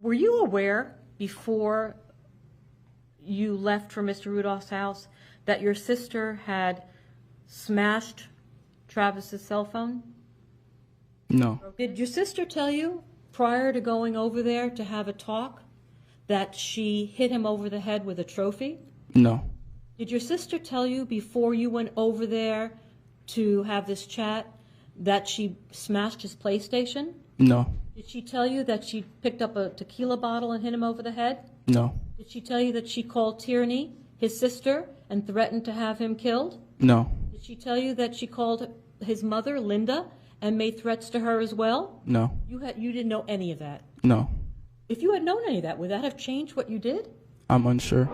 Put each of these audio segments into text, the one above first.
Were you aware before you left for Mr. Rudolph's house that your sister had smashed Travis's cell phone? No. Did your sister tell you prior to going over there to have a talk that she hit him over the head with a trophy? No. Did your sister tell you before you went over there to have this chat that she smashed his PlayStation? No. Did she tell you that she picked up a tequila bottle and hit him over the head? No. Did she tell you that she called Tierney, his sister, and threatened to have him killed? No. Did she tell you that she called his mother, Linda, and made threats to her as well? No. You didn't know any of that. No. If you had known any of that, would that have changed what you did? I'm unsure.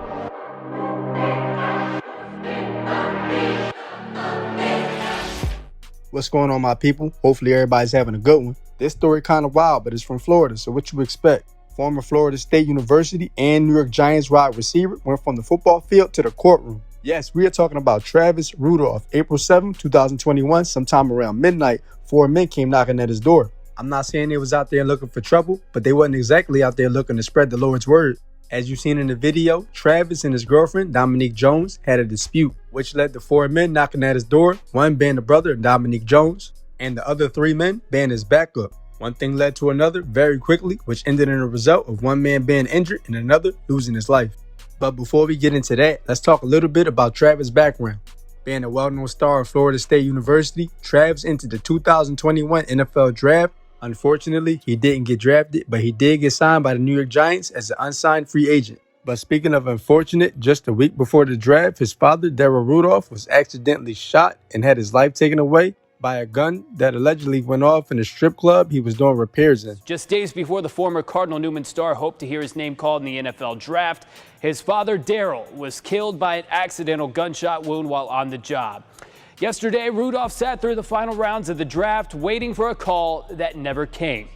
What's going on, my people? Hopefully everybody's having a good one. This story kind of wild, but it's from Florida, so what you expect? Former Florida State University and New York Giants wide receiver went from the football field to the courtroom. Yes, we are talking about Travis Rudolph. April 7, 2021, sometime around midnight, 4 men came knocking at his door. I'm not saying they was out there looking for trouble, but they wasn't exactly out there looking to spread the Lord's word. As you've seen in the video, Travis and his girlfriend, Dominique Jones, had a dispute, which led to 4 men knocking at his door, one being the brother of Dominique Jones, and the other 3 men being his backup. One thing led to another very quickly, which ended in a result of one man being injured and another losing his life. But before we get into that, let's talk a little bit about Travis' background. Being a well-known star at Florida State University, Travis entered the 2021 NFL Draft. Unfortunately, he didn't get drafted, but he did get signed by the New York Giants as an unsigned free agent. But speaking of unfortunate, just a week before the draft, his father, Darryl Rudolph, was accidentally shot and had his life taken away by a gun that allegedly went off in a strip club he was doing repairs in. Just days before the former Cardinal Newman star hoped to hear his name called in the NFL draft, his father, Darryl, was killed by an accidental gunshot wound while on the job. Yesterday, Rudolph sat through the final rounds of the draft, waiting for a call that never came.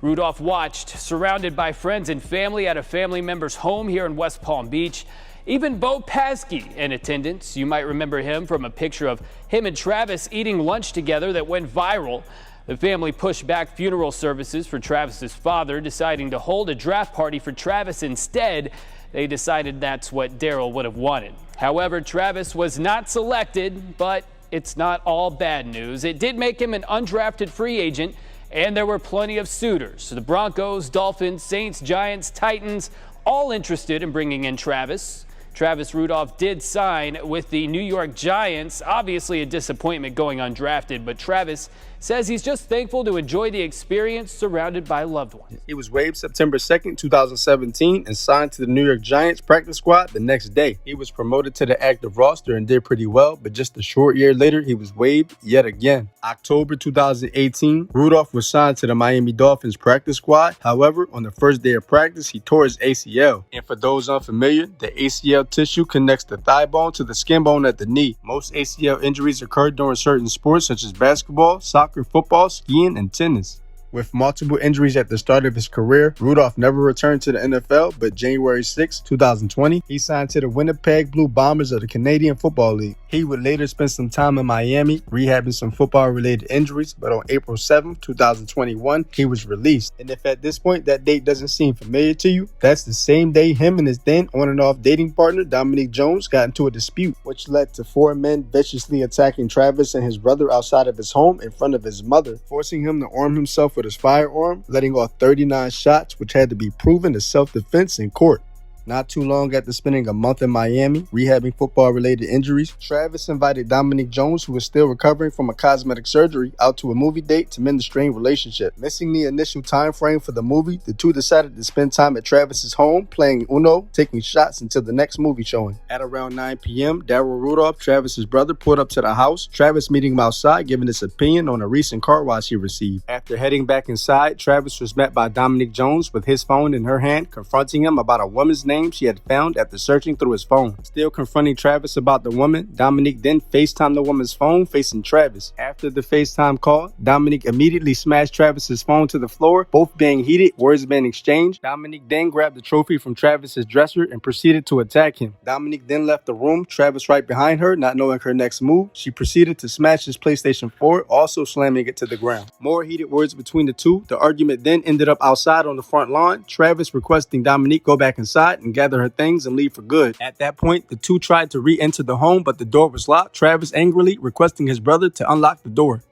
Rudolph watched, surrounded by friends and family at a family member's home here in West Palm Beach. Even Bo Paskey in attendance. You might remember him from a picture of him and Travis eating lunch together that went viral. The family pushed back funeral services for Travis's father, deciding to hold a draft party for Travis instead. They decided that's what Darryl would have wanted. However, Travis was not selected, but it's not all bad news. It did make him an undrafted free agent, and there were plenty of suitors. The Broncos, Dolphins, Saints, Giants, Titans, all interested in bringing in Travis. Travis Rudolph did sign with the New York Giants. Obviously a disappointment going undrafted, but Travis says he's just thankful to enjoy the experience surrounded by loved ones. He was waived September 2nd, 2017 and signed to the New York Giants practice squad the next day. He was promoted to the active roster and did pretty well, but just a short year later, he was waived yet again. October 2018, Rudolph was signed to the Miami Dolphins practice squad. However, on the first day of practice, he tore his ACL. And for those unfamiliar, the ACL tissue connects the thigh bone to the skin bone at the knee. Most ACL injuries occur during certain sports such as basketball, soccer, football, skiing, and tennis. With multiple injuries at the start of his career, Rudolph never returned to the NFL, but January 6, 2020, he signed to the Winnipeg Blue Bombers of the Canadian Football League. He would later spend some time in Miami, rehabbing some football-related injuries, but on April 7, 2021, he was released. And if at this point that date doesn't seem familiar to you, that's the same day him and his then on and off dating partner, Dominique Jones, got into a dispute, which led to 4 men viciously attacking Travis and his brother outside of his home in front of his mother, forcing him to arm himself with his firearm, letting off 39 shots, which had to be proven as self-defense in court. Not too long after spending a month in Miami, rehabbing football-related injuries, Travis invited Dominique Jones, who was still recovering from a cosmetic surgery, out to a movie date to mend the strained relationship. Missing the initial time frame for the movie, the two decided to spend time at Travis's home, playing Uno, taking shots until the next movie showing. At around 9 p.m., Darryl Rudolph, Travis's brother, pulled up to the house, Travis meeting him outside, giving his opinion on a recent car wash he received. After heading back inside, Travis was met by Dominique Jones with his phone in her hand, confronting him about a woman's name shame she had found after searching through his phone. Still confronting Travis about the woman, Dominique then FaceTimed the woman's phone facing Travis. After the FaceTime call, Dominique immediately smashed Travis's phone to the floor, both being heated, words being exchanged. Dominique then grabbed the trophy from Travis's dresser and proceeded to attack him. Dominique then left the room, Travis right behind her, not knowing her next move. She proceeded to smash his PlayStation 4, also slamming it to the ground. More heated words between the two. The argument then ended up outside on the front lawn, Travis requesting Dominique go back inside and gather her things and leave for good. At that point, the two tried to re-enter the home, but the door was locked, Travis angrily requesting his brother to unlock the door.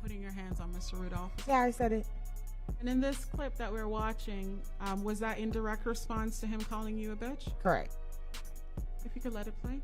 Putting your hands on Mr. Rudolph. Yeah, I said it. And in this clip that we're watching, was that in direct response to him calling you a bitch? Correct. If you could let it play.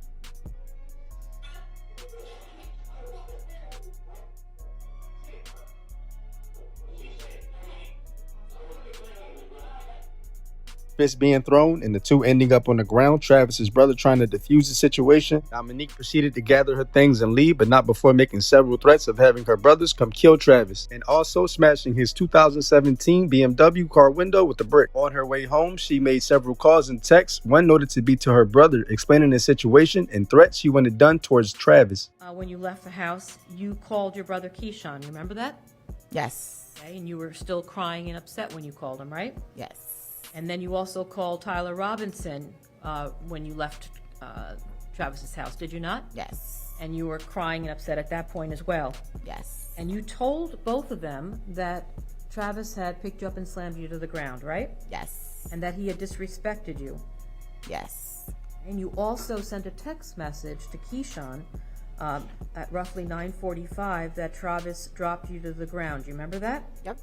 Fist being thrown and the two ending up on the ground, Travis's brother trying to defuse the situation. Dominique proceeded to gather her things and leave, but not before making several threats of having her brothers come kill Travis, and also smashing his 2017 BMW car window with a brick. On her way home, she made several calls and texts, one noted to be to her brother, explaining the situation and threats she wanted done towards Travis. When you left the house, you called your brother Keyshawn. You remember that? Yes. Okay, and you were still crying and upset when you called him, right? Yes. And then you also called Tyler Robinson when you left Travis's house, did you not? Yes. And you were crying and upset at that point as well. Yes. And you told both of them that Travis had picked you up and slammed you to the ground, right? Yes. And that he had disrespected you. Yes. And you also sent a text message to Keyshawn at roughly 9:45 that Travis dropped you to the ground. Do you remember that? Yep.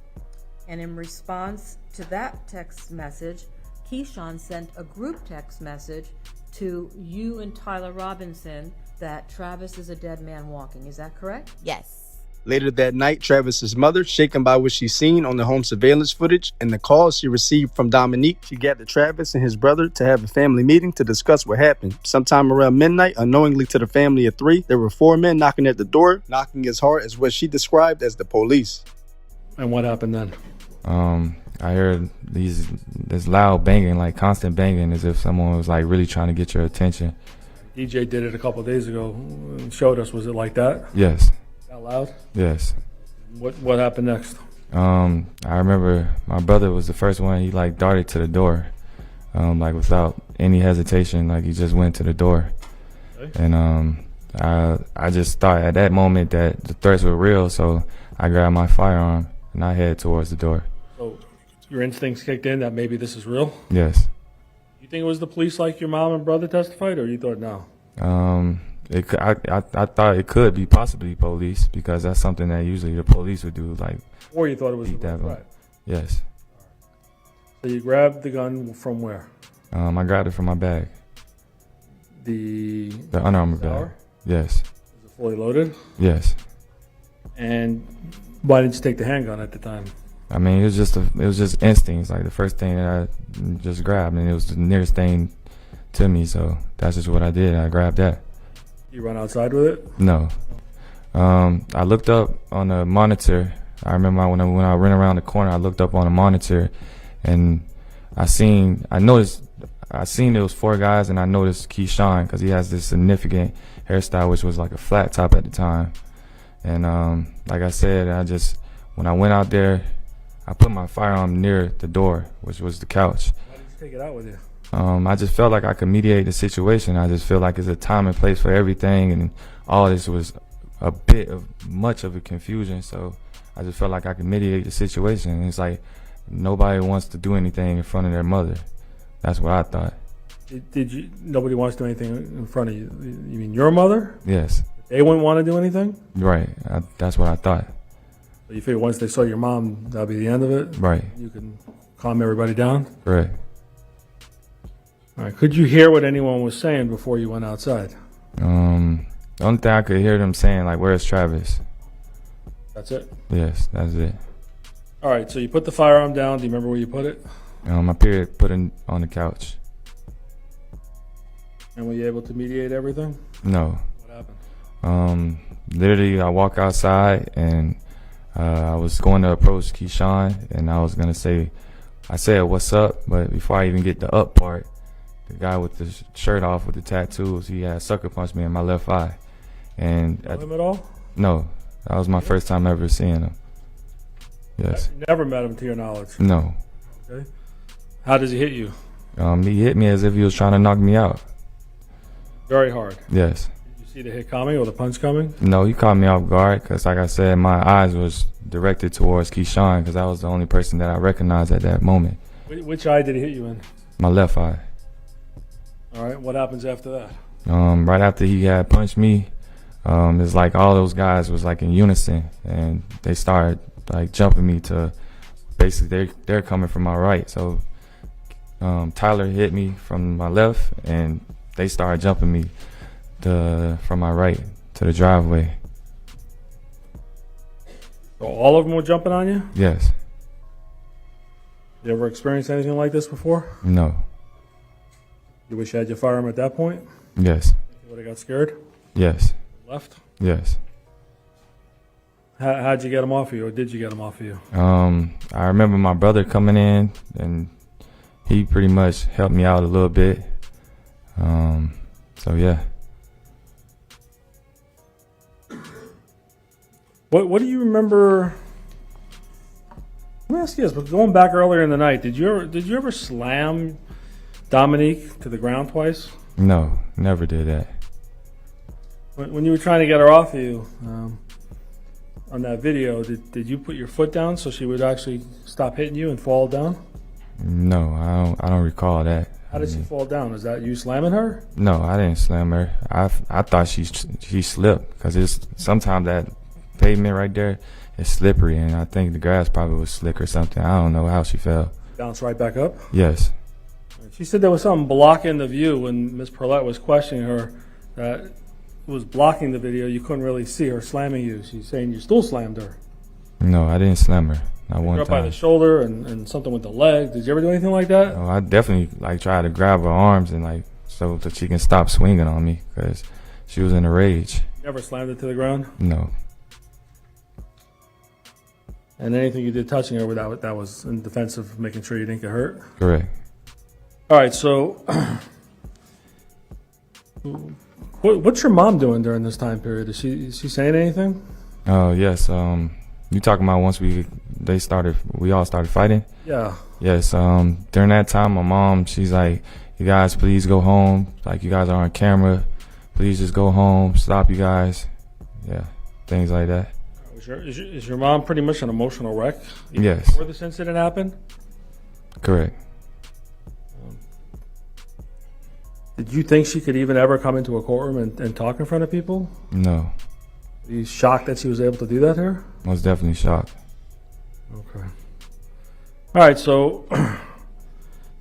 And in response to that text message, Keyshawn sent a group text message to you and Tyler Robinson that Travis is a dead man walking. Is that correct? Yes. Later that night, Travis's mother, shaken by what she seen on the home surveillance footage and the calls she received from Dominique, she gathered Travis and his brother to have a family meeting to discuss what happened. Sometime around midnight, unknowingly to the family of three, there were four men knocking at the door, knocking as hard as what she described as the police. And what happened then? I heard this loud banging, like constant banging, as if someone was like really trying to get your attention. DJ did it a couple of days ago and showed us. Was it like that? Yes. That loud? Yes. What happened next? I remember my brother was the first one. He like darted to the door, like without any hesitation. Like he just went to the door, Okay. and I just thought at that moment that the threats were real. So I grabbed my firearm and I headed towards the door. So your instincts kicked in that maybe this is real? Yes. You think it was the police like your mom and brother testified, or you thought no? I thought it could be possibly police because that's something that usually the police would do. Like, Or you thought it was a beat real that threat? up. Yes. So you grabbed the gun from where? I grabbed it from my bag, The the Under Armour bag. Sour? Yes. Was it fully loaded? Yes. And why didn't you take the handgun at the time? I mean, it was just instincts. Like the first thing that I just grabbed, and it was the nearest thing to me. So that's just what I did. I grabbed that. You run outside with it? No. I looked up on the monitor. I remember when I ran around the corner, I looked up on the monitor, and I seen there was four guys, and I noticed Keyshawn because he has this significant hairstyle, which was like a flat top at the time. And like I said, when I went out there, I put my firearm near the door, which was the couch. Why didn't you take it out with you? I just felt like I could mediate the situation. I just feel like it's a time and place for everything, and all this was much of a confusion. So I just felt like I could mediate the situation. And it's like nobody wants to do anything in front of their mother. That's what I thought. Nobody wants to do anything in front of you? You mean your mother? Yes. They wouldn't want to do anything? Right. That's what I thought. So you figure once they saw your mom, that'll be the end of it? Right. You can calm everybody down? Correct. All right. Could you hear what anyone was saying before you went outside? The only thing I could hear them saying, like, "Where's Travis?" That's it? Yes, that's it. All right. So you put the firearm down. Do you remember where you put it? My period put in on the couch. And were you able to mediate everything? No. What happened? Literally, I walk outside and I was going to approach Keyshawn, and I was gonna say, I said, "What's up?" But before I even get the up part, the guy with the shirt off with the tattoos, he had sucker punched me in my left eye. And Know him at all? no, that was my first time ever seeing him. Yes. You never met him to your knowledge. No. Okay. How does he hit you? He hit me as if he was trying to knock me out. Very hard. Yes. Did you see the hit coming or the punch coming? No, he caught me off guard because, like I said, my eyes was directed towards Keyshawn because I was the only person that I recognized at that moment. Which eye did he hit you in? My left eye. All right. What happens after that? Right after he had punched me, it's like all those guys was like in unison, and they started like jumping me to basically they're coming from my right. So Tyler hit me from my left, and they started jumping me from my right to the driveway. So all of them were jumping on you? Yes. You ever experienced anything like this before? No. You wish you had your firearm at that point? Yes. You would have got scared? Yes. Left? Yes. How'd you get him off of you, or did you get him off of you? I remember my brother coming in, and he pretty much helped me out a little bit. So yeah. What do you remember? Let me ask you this: but going back earlier in the night, did you ever slam Dominique to the ground twice? No, never did that. When you were trying to get her off of you on that video, did you put your foot down so she would actually stop hitting you and fall down? No, I don't recall that. How did she fall down? Is that you slamming her? No, I didn't slam her. I thought she slipped because it's sometimes that pavement right there is slippery, and I think the grass probably was slick or something. I don't know how she fell. Bounce right back up? Yes. She said there was something blocking the view when Miss Perlette was questioning her that was blocking the video. You couldn't really see her slamming you. She's saying you still slammed her. No, I didn't slam her. Not one Up by time. the shoulder and something with the leg. Did you ever do anything like that? No, I definitely like tried to grab her arms and like so that she can stop swinging on me because she was in a rage. Never slammed her to the ground? No. And anything you did touching her without that was in defense of making sure you didn't get hurt? Correct. All right, so what's your mom doing during this time period? Is she saying anything? Oh yes. You talking about once we all started fighting? Yeah. Yes. During that time, my mom, she's like, "You guys, please go home. Like, you guys are on camera. Please just go home. Stop, you guys." Yeah, things like that. Is your mom pretty much an emotional wreck? Yes. Before this incident happened? Correct. Did you think she could even ever come into a courtroom and talk in front of people? No. Are you shocked that she was able to do that here? Most definitely shocked. Okay. All right, so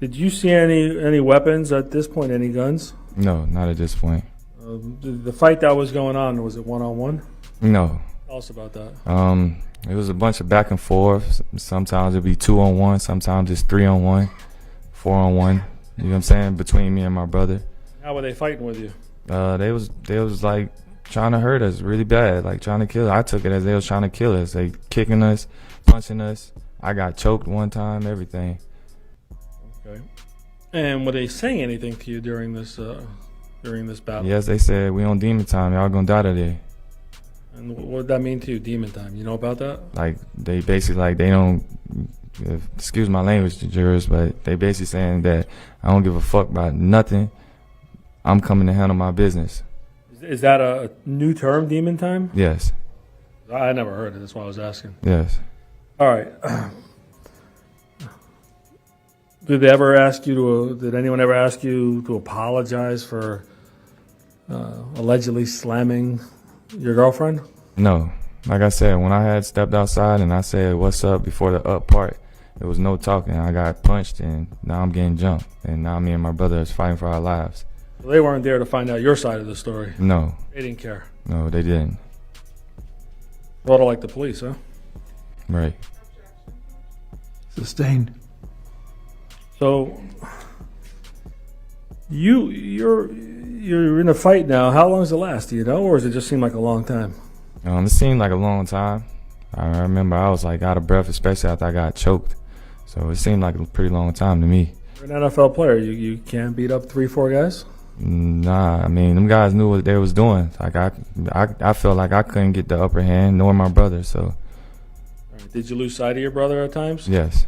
did you see any weapons at this point, any guns? No, not at this point. The fight that was going on, was it one-on-one? No. Tell us about that. It was a bunch of back and forth. Sometimes it'd be 2-on-1, sometimes it's 3-on-1, 4-on-1. You know what I'm saying? Between me and my brother. How were they fighting with you? They was like trying to hurt us really bad, like trying to kill us. I took it as they was trying to kill us. They kicking us, punching us. I got choked one time, everything. Okay. And were they saying anything to you during this battle? Yes, they said, "We on demon time. Y'all gonna die today." And what did that mean to you, demon time? You know about that? Like, they basically, like, they don't, excuse my language to jurors, but they basically saying that I don't give a fuck about nothing. I'm coming to handle my business. Is that a new term, demon time? Yes. I never heard it. That's why I was asking. Yes. All right. Did anyone ever ask you to apologize for allegedly slamming your girlfriend? No. Like I said, when I had stepped outside and I said, "What's up?" before the up part, there was no talking. I got punched, and now I'm getting jumped. And now me and my brother is fighting for our lives. So they weren't there to find out your side of the story. No. They didn't care. No, they didn't. Sort of like the police, huh? Right. Sustained. So you're in a fight now. How long does it last? Do you know, or does it just seem like a long time? It seemed like a long time. I remember I was like out of breath, especially after I got choked. So it seemed like a pretty long time to me. You're an NFL player. You can't beat up 3-4 guys? Nah, I mean, them guys knew what they was doing. Like I felt like I couldn't get the upper hand, nor my brother. So, All right. Did you lose sight of your brother at times? yes.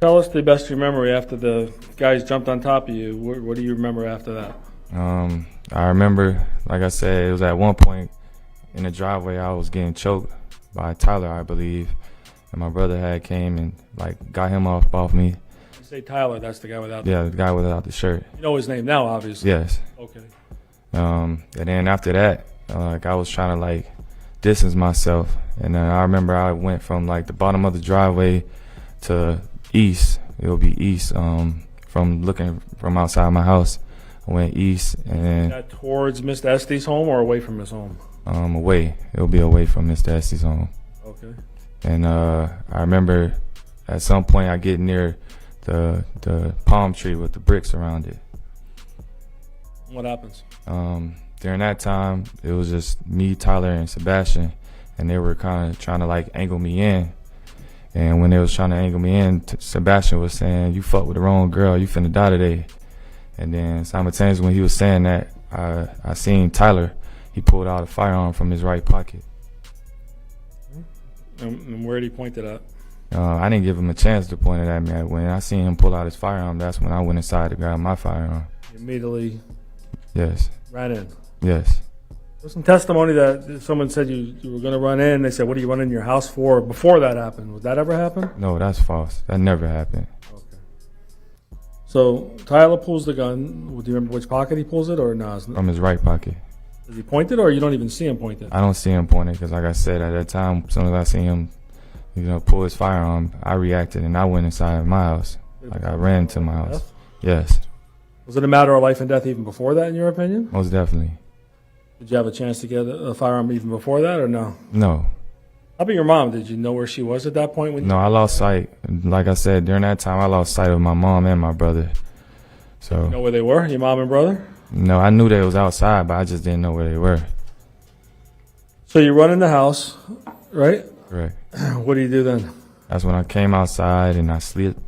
Tell us the best you remember after the guys jumped on top of you. What do you remember after that? I remember, like I said, it was at one point in the driveway I was getting choked by Tyler, I believe, and my brother had came and like got him off me. You say Tyler, that's the guy without Yeah, the guy without the shirt. You know his name now, obviously. Yes. Okay. And then after that, like I was trying to like distance myself, and then I remember I went from like the bottom of the driveway to east. It'll be east. From looking from outside my house, I went east and Is then that towards Mr. Estes' home or away from his home? away. It'll be away from Mr. Estes' home. Okay. And I remember at some point I get near the palm tree with the bricks around it. What happens? During that time, it was just me, Tyler, and Sebastian, and they were kind of trying to like angle me in. And when they was trying to angle me in, Sebastian was saying, "You fuck with the wrong girl, you finna die today." And then simultaneously when he was saying that, I seen Tyler. He pulled out a firearm from his right pocket. And where did he point it at? I didn't give him a chance to point it at me. When I seen him pull out his firearm, that's when I went inside to grab my firearm. You immediately Yes. ran in. Yes. There's some testimony that someone said you were going to run in. They said, "What are you running in your house for?" Before that happened, would that ever happen? No, that's false. That never happened. Okay. So Tyler pulls the gun. Do you remember which pocket he pulls it, or no? From his right pocket. Does he point it, or you don't even see him point it? I don't see him pointing because, like I said, at that time, as soon as I see him, pull his firearm, I reacted and I went inside my house. Like I ran to my house. Yes, Was it a matter of life and death even before that, in your opinion? most definitely. Did you have a chance to get a firearm even before that, or no? No, How about your mom? Did you know where she was at that point? When no, I lost sight. Like I said, during that time, I lost sight of my mom and my brother. So you know where they were? Your mom and brother? no, I knew they was outside, but I just didn't know where they were. So you run in the house, right? Correct. What do you do then? That's when I came outside and I slipped.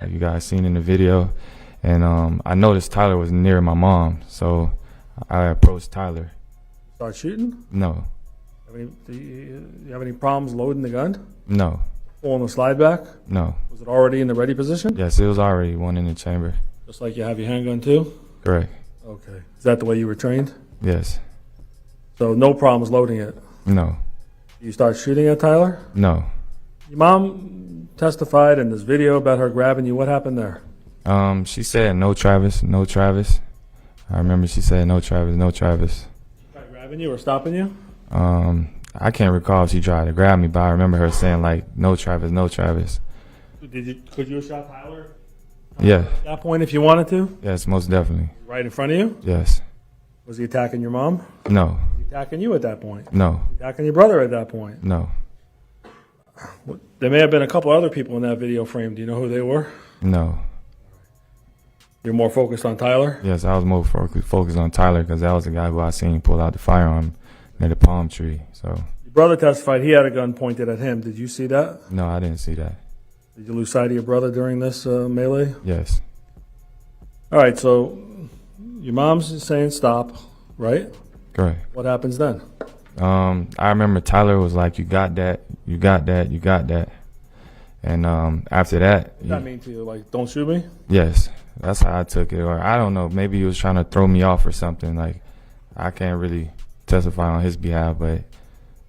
Have you guys seen in the video? And I noticed Tyler was near my mom, so I approached Tyler. Start shooting? No, Do you have any problems loading the gun? no, Pulling the slide back? no. Was it already in the ready position? Yes, it was already one in the chamber. Just like you have your handgun too? Correct. Okay. Is that the way you were trained? Yes. So no problems loading it. No. You start shooting at Tyler? No. Your mom testified in this video about her grabbing you. What happened there? She said no Travis, no Travis. I remember she said no Travis, no Travis. By grabbing you or stopping you? I can't recall if she tried to grab me, but I remember her saying like no Travis, no Travis. Could you have shot Tyler Yeah. at that point if you wanted to? Yes, most definitely. Right in front of you? Yes. Was he attacking your mom? No. Was he attacking you at that point? No. Attacking your brother at that point? No. There may have been a couple other people in that video frame. Do you know who they were? No. You're more focused on Tyler? Yes, I was more focused on Tyler because that was the guy who I seen pull out the firearm near the palm tree. So Your brother testified he had a gun pointed at him. Did you see that? no, I didn't see that. Did you lose sight of your brother during this melee? Yes. All right, so your mom's saying stop, right? Correct. What happens then? I remember Tyler was like, "You got that, you got that, you got that," and after that, What does that mean to you? Like, don't shoot me? yes, that's how I took it. Or I don't know, maybe he was trying to throw me off or something. Like, I can't really testify on his behalf, but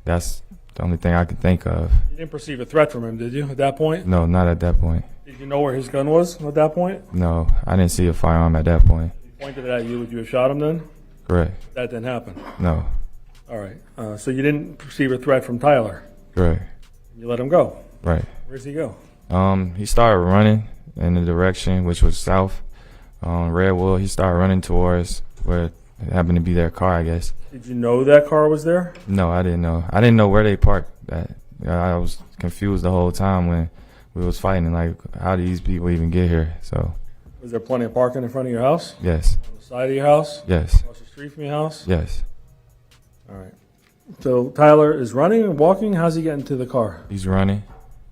that's the only thing I can think of. You didn't perceive a threat from him, did you, at that point? No, not at that point. Did you know where his gun was at that point? No, I didn't see a firearm at that point. He pointed it at you. Would you have shot him then? Correct. That didn't happen. No. All right. So you didn't perceive a threat from Tyler. Correct. You let him go. Right. Where's he go? He started running, in the direction, which was south. Redwood, he started running towards where it happened to be their car, I guess. Did you know that car was there? No, I didn't know. I didn't know where they parked at. I was confused the whole time when we was fighting. Like, how did these people even get here? So, Was there plenty of parking in front of your house? yes, On the side of your house? yes, Across the street from your house? yes. All right. So Tyler is running and walking. How's he getting to the car? He's running.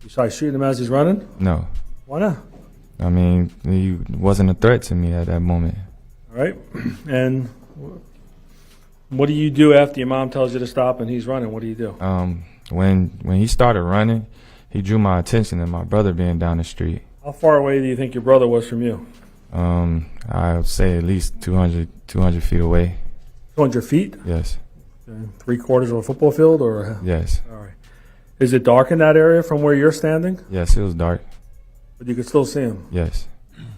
You started shooting him as he's running? No, Why not? I mean, he wasn't a threat to me at that moment. All right. And what do you do after your mom tells you to stop and he's running? What do you do? When he started running, he drew my attention to my brother being down the street. How far away do you think your brother was from you? I would say at least 200 feet away. 200 feet? Yes, Three-quarters of a football field? Or yes, all right. Is it dark in that area from where you're standing? yes. It was dark. But you could still see him. Yes,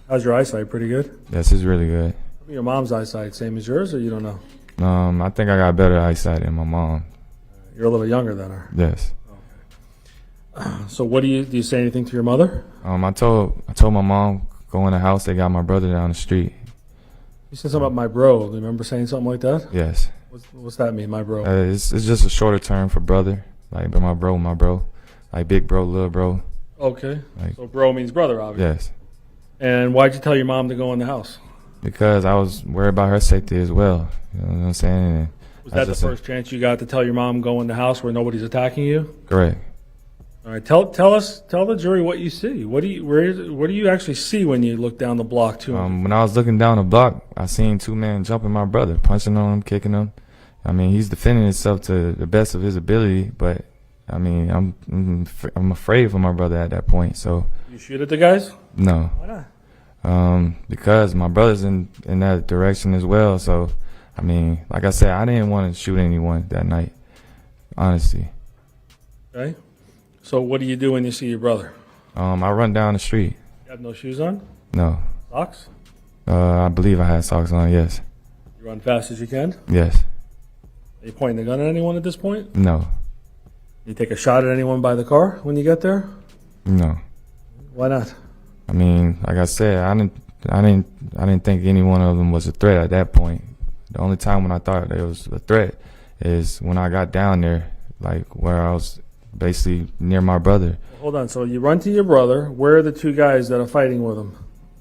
How's your eyesight? Pretty good? yes. It's really good. Your mom's eyesight, same as yours, or you don't know? I think I got better eyesight than my mom. You're a little younger than her. Yes. So what do you say anything to your mother? I told my mom, go in the house. They got my brother down the street. You said something about my bro. Do you remember saying something like that? Yes. What's that mean, my bro? It's just a shorter term for brother. Like, but my bro, like big bro, little bro. Okay. Like, So bro means brother, obviously. yes. And why'd you tell your mom to go in the house? Because I was worried about her safety as well. You know what I'm saying? And Was that the just a- first chance you got to tell your mom go in the house where nobody's attacking you? Correct. All right. Tell the jury what you see. What do you actually see when you look down the block to him? When I was looking down the block, I seen two men jumping my brother, punching on him, kicking him. I mean, he's defending himself to the best of his ability, but I mean, I'm afraid for my brother at that point. So You shoot at the guys? no, Why not? because my brother's in that direction as well. So I mean, like I said, I didn't want to shoot anyone that night, honestly. Okay. So what do you do when you see your brother? I run down the street. You have no shoes on? No, Socks? I believe I had socks on. Yes, You run fast as you can? yes, Are you pointing the gun at anyone at this point? no, You take a shot at anyone by the car when you get there? no. Why not? I mean, like I said, I didn't think any one of them was a threat at that point. The only time when I thought there was a threat is when I got down there, like where I was basically near my brother. Hold on. So you run to your brother. Where are the two guys that are fighting with him?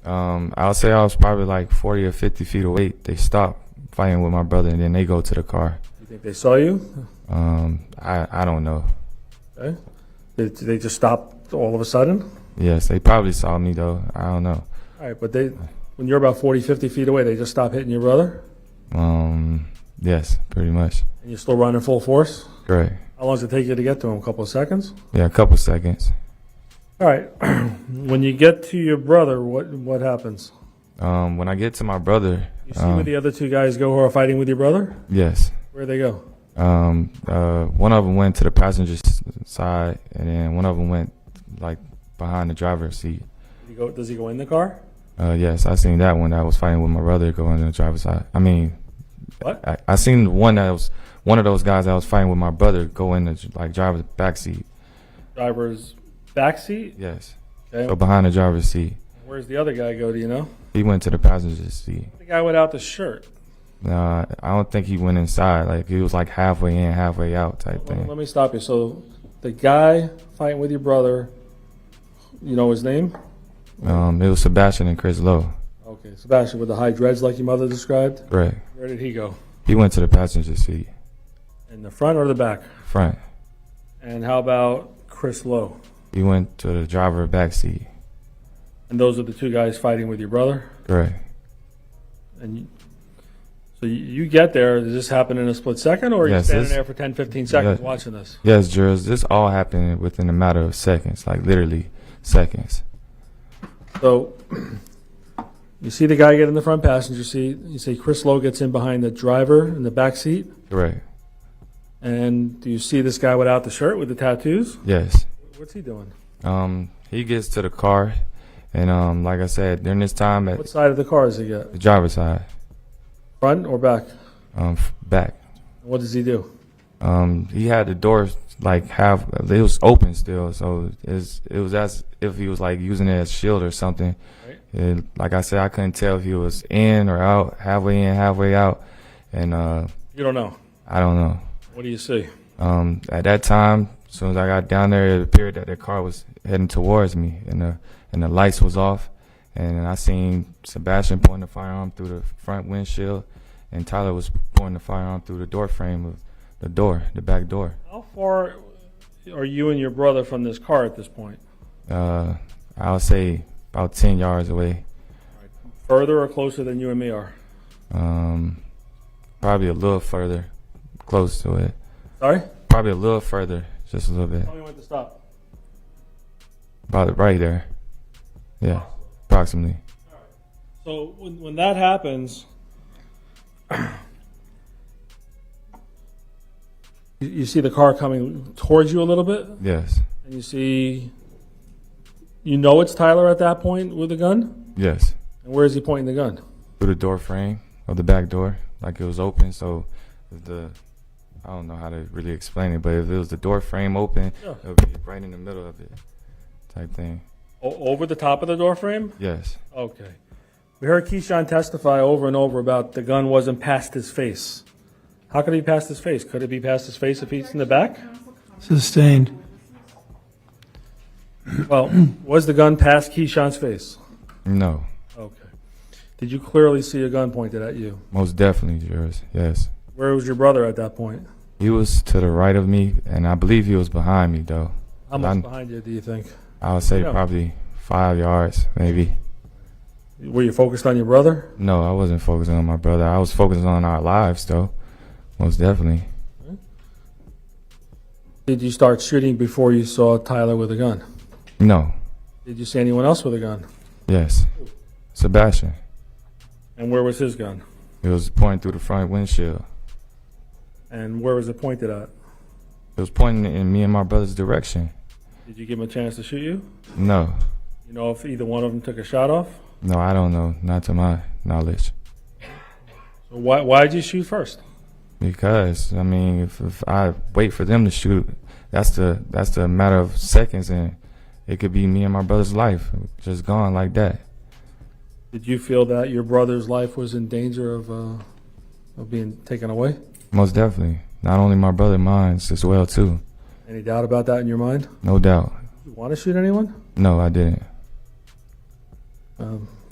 I'll say I was probably like 40 or 50 feet away. They stopped fighting with my brother, and then they go to the car. You think they saw you? I don't know. Okay. Did they just stop all of a sudden? Yes, they probably saw me though. I don't know. All right, but when you're about 40, 50 feet away, they just stop hitting your brother? Yes, pretty much. And you're still running full force? Correct. How long does it take you to get to him? A couple of seconds? Yeah, a couple seconds. All right. When you get to your brother, what happens? When I get to my brother, You see where the other two guys go who are fighting with your brother? yes. Where'd they go? One of them went to the passenger side, and then one of them went like behind the driver's seat. Does he go in the car? Yes, I seen that one that was fighting with my brother going to the driver's side. I mean, What? I seen one of those guys that was fighting with my brother go in the like driver's back seat. Driver's back seat? Yes. Okay. So behind the driver's seat. Where's the other guy go, do you know? He went to the passenger seat. The guy without the shirt. I don't think he went inside. Like he was like halfway in, halfway out type thing. Let me stop you. So the guy fighting with your brother, you know his name? It was Sebastian and Chris Lowe. Okay, Sebastian with the high dreads like your mother described. Correct. Where did he go? He went to the passenger seat. In the front or the back? Front. And how about Chris Lowe? He went to the driver back seat. And those are the two guys fighting with your brother? Correct. And so you get there, does this happen in a split second, or are you Yes, standing this- there for 10, 15 seconds Yeah. watching this? Yes, Jules, this all happened within a matter of seconds, like literally seconds. So you see the guy get in the front passenger seat. You see Chris Lowe gets in behind the driver in the back seat. Correct. And do you see this guy without the shirt with the tattoos? Yes. What's he doing? He gets to the car, and like I said, during this time at What side of the car does he get? the driver's side, Front or back? back. What does he do? He had the door like half, it was open still, so it was as if he was like using it as shield or something. Right. And like I said, I couldn't tell if he was in or out, halfway in, halfway out, and You don't know. I don't know. What do you see? At that time, as soon as I got down there, it appeared that the car was heading towards me, and the lights was off, and I seen Sebastian pointing the firearm through the front windshield, and Tyler was pointing the firearm through the door frame of the door, the back door. How far are you and your brother from this car at this point? I would say about 10 yards away. Further or closer than you and me are? Probably a little further, close to it. Sorry? Probably a little further, just a little bit. Tell me when to stop. About right there. Yeah, approximately. So when that happens, you see the car coming towards you a little bit, Yes, and you know it's Tyler at that point with the gun? yes. And where is he pointing the gun? Through the door frame of the back door, like it was open. So I don't know how to really explain it, but if it was the door frame open, Yeah. it would be right in the middle of it, type thing. Over the top of the door frame? Yes. Okay. We heard Keyshawn testify over and over about the gun wasn't past his face. How could it be past his face? Could it be past his face if he's in the back? Sustained. Well, was the gun past Keyshawn's face? No, Okay. Did you clearly see a gun pointed at you? most definitely yours. Yes. Where was your brother at that point? He was to the right of me, and I believe he was behind me, though. How much behind you do you think? I would say Yeah. probably 5 yards, maybe. Were you focused on your brother? No, I wasn't focusing on my brother. I was focusing on our lives, though. Most definitely. Did you start shooting before you saw Tyler with a gun? No. Did you see anyone else with a gun? Yes. Sebastian. And where was his gun? It was pointing through the front windshield. And where was it pointed at? It was pointing in me and my brother's direction. Did you give him a chance to shoot you? No. You know if either one of them took a shot off? No, I don't know. Not to my knowledge. So why did you shoot first? Because, I mean, if I wait for them to shoot, that's the matter of seconds, and it could be me and my brother's life just gone like that. Did you feel that your brother's life was in danger of being taken away? Most definitely. Not only my brother, mine as well, too. Any doubt about that in your mind? No doubt. Did you want to shoot anyone? No, I didn't.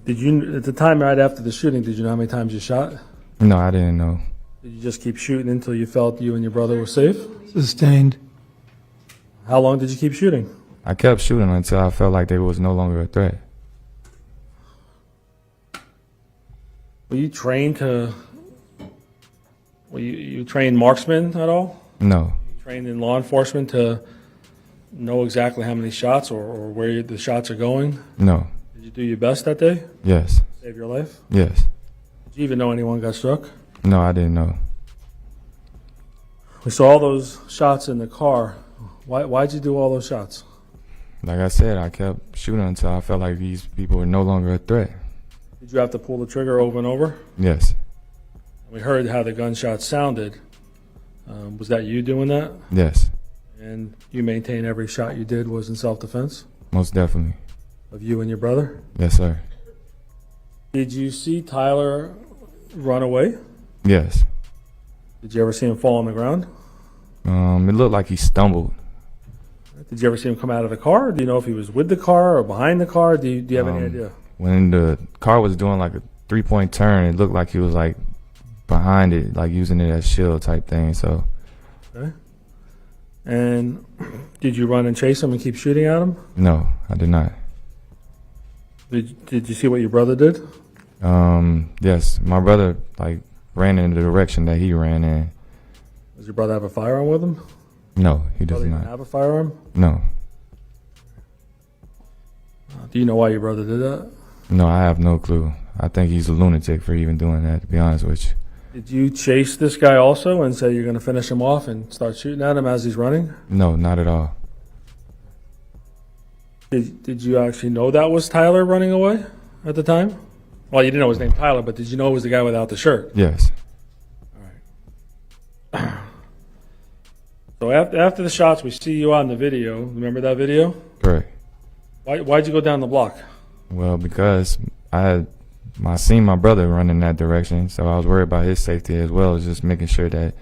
Did you, at the time right after the shooting, did you know how many times you shot? No, I didn't know. Did you just keep shooting until you felt you and your brother were safe? Sustained. How long did you keep shooting? I kept shooting until I felt like they was no longer a threat. Were you trained you trained marksman at all? No, You trained in law enforcement to know exactly how many shots or where the shots are going? no, Did you do your best that day? yes, Save your life? yes. Did you even know anyone got struck? No, I didn't know. We saw all those shots in the car. Why'd you do all those shots? Like I said, I kept shooting until I felt like these people were no longer a threat. Did you have to pull the trigger over and over? Yes, We heard how the gunshot sounded. Was that you doing that? yes, And you maintain every shot you did was in self-defense most definitely. of you and your brother? Yes, sir. Did you see Tyler run away? Yes. Did you ever see him fall on the ground? It looked like he stumbled. Did you ever see him come out of the car? Do you know if he was with the car or behind the car? Do you have any idea? When the car was doing like a 3-point turn, it looked like he was like behind it, like using it as shield type thing. So Okay. And did you run and chase him and keep shooting at him? no, I did not. Did you see what your brother did? Yes, my brother like ran in the direction that he ran in. Does your brother have a firearm with him? No, he does Brother didn't not. have a firearm? No, Do you know why your brother did that? no, I have no clue. I think he's a lunatic for even doing that, to be honest with you. Did you chase this guy also and say you're going to finish him off and start shooting at him as he's running? No, not at all. Did you actually know that was Tyler running away at the time? Well, you didn't know his name Tyler, but did you know it was the guy without the shirt? Yes, So after the shots, we see you on the video. Remember that video? Correct. Why'd you go down the block? Well, because I seen my brother run in that direction, so I was worried about his safety as well as just making sure that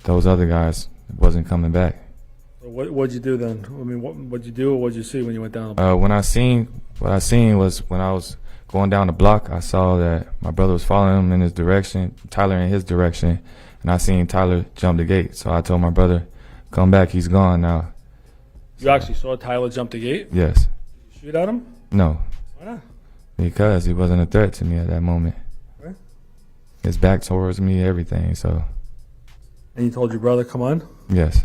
those other guys wasn't coming back. So what'd you do then? I mean, what'd you do or what'd you see when you went down the block? What I seen was when I was going down the block, I saw that my brother was following him in his direction, Tyler in his direction, and I seen Tyler jump the gate. So I told my brother, come back, he's gone now. You actually saw Tyler jump the gate? Yes. Shoot at him? No. Why not? Because he wasn't a threat to me at that moment. Okay. His back towards me, everything, so. And you told your brother, come on? Yes.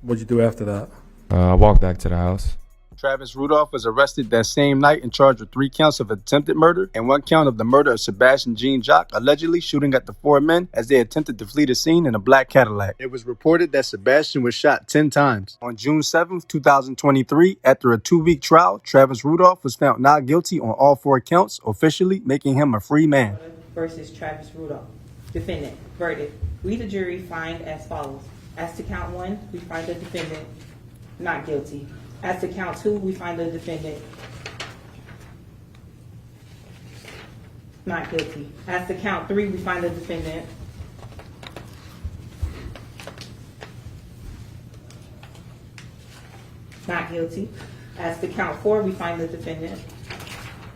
What'd you do after that? I walked back to the house. Travis Rudolph was arrested that same night and charged with 3 counts of attempted murder and 1 count of the murder of Sebastian Jean Jacques, allegedly shooting at the 4 men as they attempted to flee the scene in a black Cadillac. It was reported that Sebastian was shot 10 times. On June 7, 2023, after a 2-week trial, Travis Rudolph was found not guilty on all 4 counts, officially making him a free man. Versus Travis Rudolph. Defendant. Verdict. We, the jury, find as follows. As to count 1, we find the defendant not guilty. As to count 2, we find the defendant not guilty. As to count 3, we find the defendant not guilty. As to count 4, we find the defendant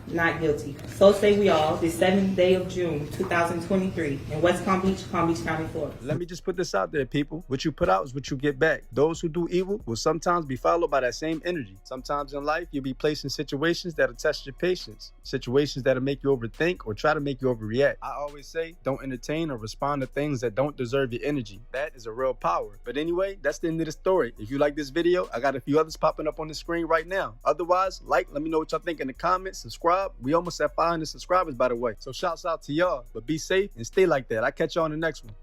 not guilty. So say we all, the 7th day of June, 2023, in West Palm Beach, County, Florida. Let me just put this out there, people. What you put out is what you get back. Those who do evil will sometimes be followed by that same energy. Sometimes in life, you'll be placed in situations that'll test your patience, situations that'll make you overthink or try to make you overreact. I always say, don't entertain or respond to things that don't deserve your energy. That is a real power. But anyway, that's the end of the story. If you like this video, I got a few others popping up on the screen right now. Otherwise, let me know what y'all think in the comments, subscribe. We almost at 500 subscribers, by the way. So shouts out to y'all. But be safe and stay like that. I'll catch y'all on the next one.